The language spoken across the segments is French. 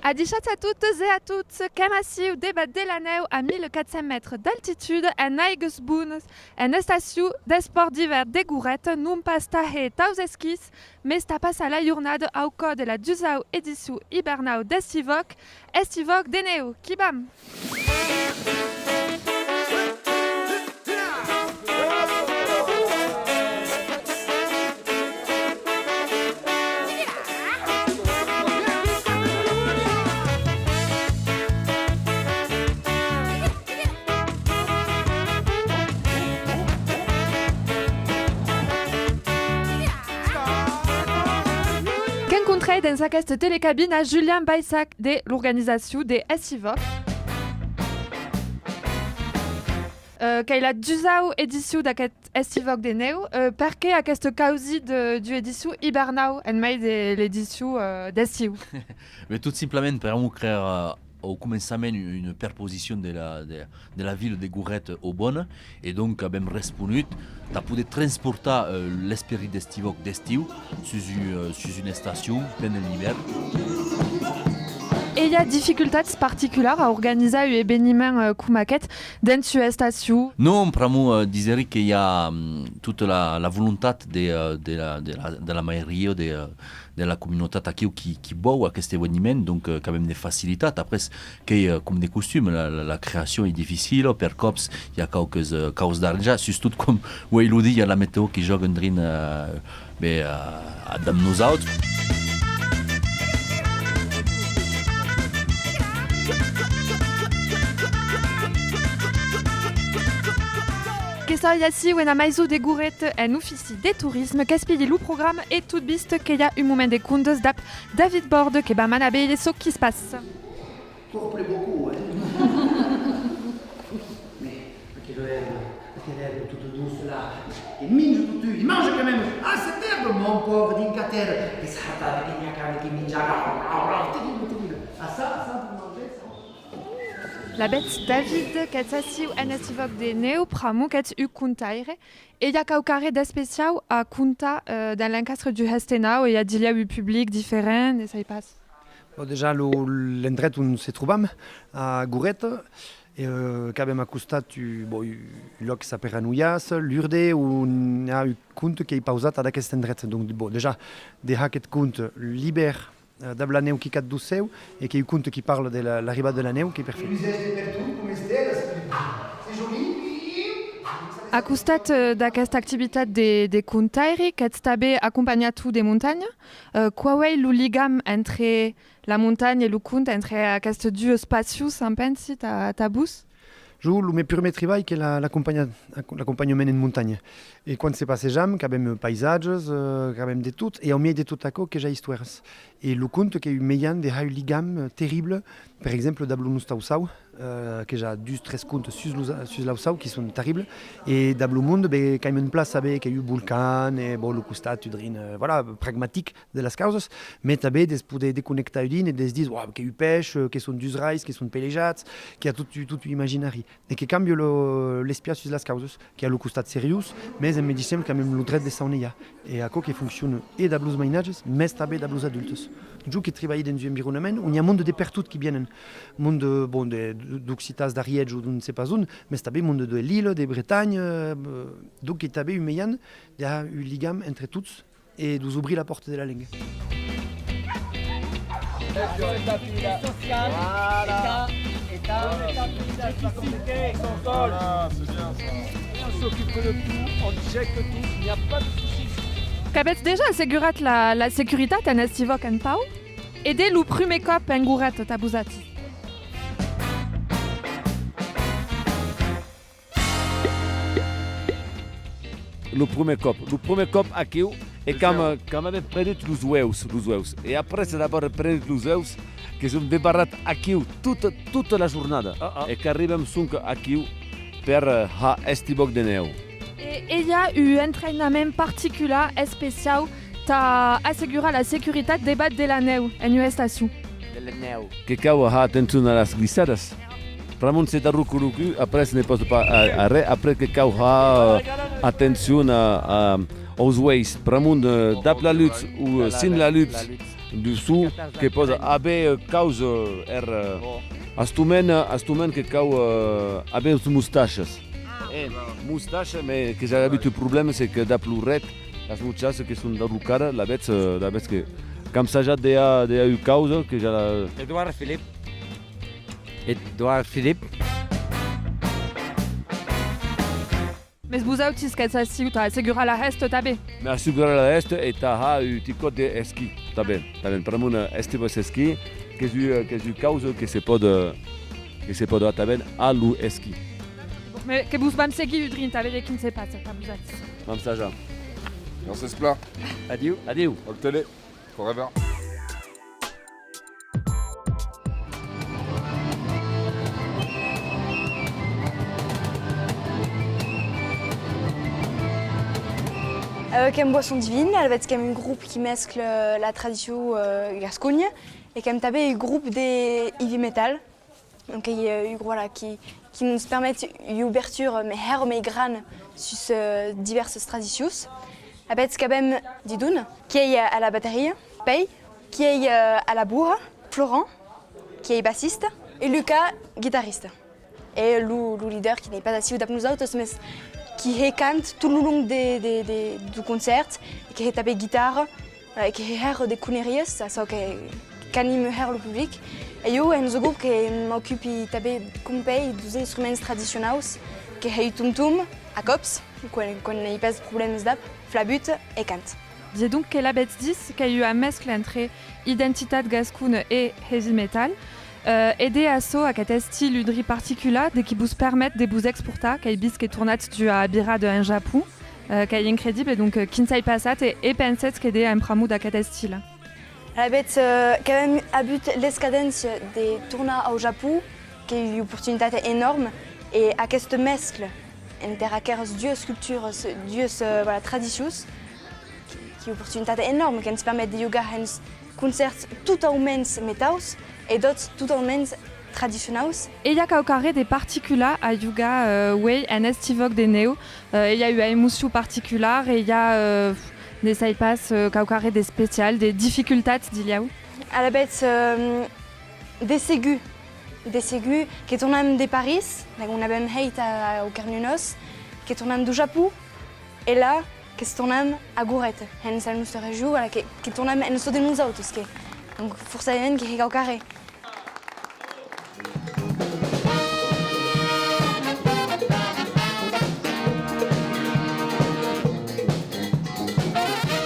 Adichat à toutes et à toutes, Kamasi ou débat de la neu à 1400 mètres d'altitude, en Aigus Bounes, en estació de sport d'hiver de Gouret, non pasta he tauseskis, mais tapas à la journée au code de la 12e édition hibernau d'Estivok, Estivok de Neu, Kibam! Rencontré dans aquesta télécabine à Julien Baissac de l'organisation des Estivok. Qu'elle a 12e édition d'aquest Estivok de Neu, perquè aquesta causi du édition hibernau en mai de l'édition d'estiu. Mais tout simplement per créer au començament une perposition de la ville de Gouret au Bonne et donc abem responut de poder transportar l'esperit d'estivok d'estiu sur une station pleine l'hiver. Et il y a difficultés particulières à organiser un événement comme aquest dans cette station? Non, pramo dizer qu'il y a toute la volonté de la maioria de la communauté qui boit à cet événement, donc quand même des facilités. Après, comme de coutume, la création est difficile. Per cops, il y a quelques causes d'argent. Surtout comme il dit, il y a la météo qui joue un drin dans nos autres. Que ça y a si ou en maison de Gouret en officie de tourisme, qu'est-ce le programme et tout biste qu'il y a un moment de comptes d'ap David Borde qui va manaber les sauts qui se passent. Ça plaît beaucoup, hein. Mais quelle herbe toute douce là. Il mange tout, il mange quand même. Ah, cette herbe, mon pauvre d'Incater. Et ça, avec une carne qui mange. Ah, ça, pour manger, ça. La bête David, qui est en Estivok de Neu, pramo qui est contaire. Et il y a quelque chose spécial à compter dans l'encastre du Hestenau, il y a des lieux publics différents et ça y passe. Bon, déjà, l'endret où nous se trouvons, à Gouret, et quand même à costat, un lloc qui s'appelle Anouillas, l'Urde, où il y a un compte qui est pausé à aquest endret. Donc, bon, déjà, aquest compte libère de la neu qui cat du seu et qui est un conte qui parle de l'arrivée de la neu qui est parfait. C'est joli. À costat d'aquesta activitat de contaire, qui est també accompagnat des montagnes, qual est le ligam entre la montagne et le conte, entre aquests deux espacis, en pensi, ta bus? Le meu premier travail qui est l'accompagnement en montagne. Et quand c'est passé jam, quand même paysages, quand même de tout, et au milieu de tout à que j'ai histoires. Et le conte qui est eu meilleur de un ligam terrible, par exemple d'Ablonus Tausau, que j'ai 12-13 contes sur l'Ausau qui sont terribles, et d'Ablo monde, quand même une place avec qu'il y a eu volcan, et bon, le constat, voilà, pragmatique de las causes, mais t'avais des poder déconnecter une et des dire, qu'il y a eu pêche, qui sont dus reis, qui sont pelejats, qui a tout imaginari. Et qui cambie l'espion sur las causes, qui a le constat sérieux, mais en médecine quand même le droit de saunia. Et à quoi qui fonctionne et d'ablos mainages, mais també d'ablos adultes. Du qui travaille dans un environnement où il y a un monde de pertes qui viennent, monde bon d'Occitas, d'Ariège ou de ne sais pas où, mais també monde de Lille, de Bretagne, donc il avait eu meilleur, il y a eu ligam entre tous et nous ouvrir la porte de la langue. On s'occupe de tout, on check tout, il n'y a pas de soucis. Qu'avez déjà assurat la sécurité en Estivok en Pau? Et dès le premier cop en Gouret, tabuzati. Le premier cop aqui est quand même près de les oeufs. Et après, c'est d'abord près de les oeufs que sont débarrassés aqui toute la journée. Et qu'arrivent aqui per Estivok de Neu. Et il y a eu un entraînement particulier et spécial pour assurer la sécurité des battes de la neu en une station. Que cau a attention à las glissadas. Ramon c'est à rukuruku, après ce n'est pas arrêt, après que cau a attention aux ways. Ramon d'ap la lutte ou sin la lutte duzu che posa abe causa astumen che cau abe os mustaches. Mustache, mais que j'ai l'habitude problème c'est que d'apluret las muchachas que sont d'Arucara, la bête que comme ça j'ai déjà eu cause que j'ai Edouard Philippe. Mes buzautis que ça si tu assegura la reste tabe. mais assurer la est et t'as eu tico de ski taben per mon estivo ski que j'ai cause que c'est pas de taben à l'ou ski. Mais que bus bam segi udrin tabe qui ne sait pas ça buzautis. Comme ça j'ai. On se plat. Adieu. Adieu. Au télé. Forever. Comme boisson divine, elle va être comme un groupe qui mescle la tradition gascogne et comme tabé un groupe des heavy metal. Donc il y a voilà qui nous permettent une ouverture mais grande sur diverses traditions. Elle va être quand même Didoun qui est à la batterie, Pei qui est à la bourre, Florent qui est bassiste et Lucas guitariste. Et Lou leader qui n'est pas assis avec nous autres mais qui chante tout le long du concert, qui tape guitare, qui fait des conneries, ça qui anime le public. Et yo, un groupe qui m'occupe de taper des instruments traditionnels, qui est tum-tum, à cops, quand il n'y a pas de problème d'ap, flabut et cante. Dis donc que la bête 10 qui a eu un mescle entre identité gascoune et heavy metal. Aider à so à cet style udri particula de qui vous permettent de vous exporter qui bis qui tournat du à Bira de un Japon qui est incroyable et donc kinsai passat et penset qui aider à un pramou à cet style. La bête quand même habite l'escadence des tournois au Japon qui est une opportunité énorme et à cette mescle entre aqueras dieu sculptures dieu voilà traditions qui est une opportunité énorme qui nous permet de yoga concerts tout en mens métaus et d'autres tout en mens traditionnels. Et il y a carré des particulas à yoga way en estivok des néo. Il y a eu un émotion particulière et il y a des saipas carré des spéciales, des difficultés d'Iliaou. À la bête des ségus qui est tournant de Paris, on a un hate au Carnunos, qui est tournant du Japon et là qui est tournant à Gourette. Ça nous se réjouit qui est tournant en so de nous autres. Donc forcément qui est au carré.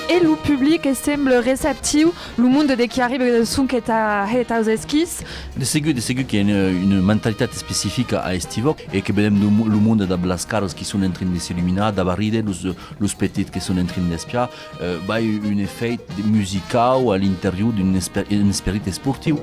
Et le public semble réceptif, le monde de qui arrive sont qui est à aux esquisses. De ségu qui a une mentalité spécifique à Estivok et que le monde de Blascaros qui sont en train de s'illuminer, d'abaride, les petits qui sont en train d'espiar, un effet musical à l'intérieur d'un esprit sportif.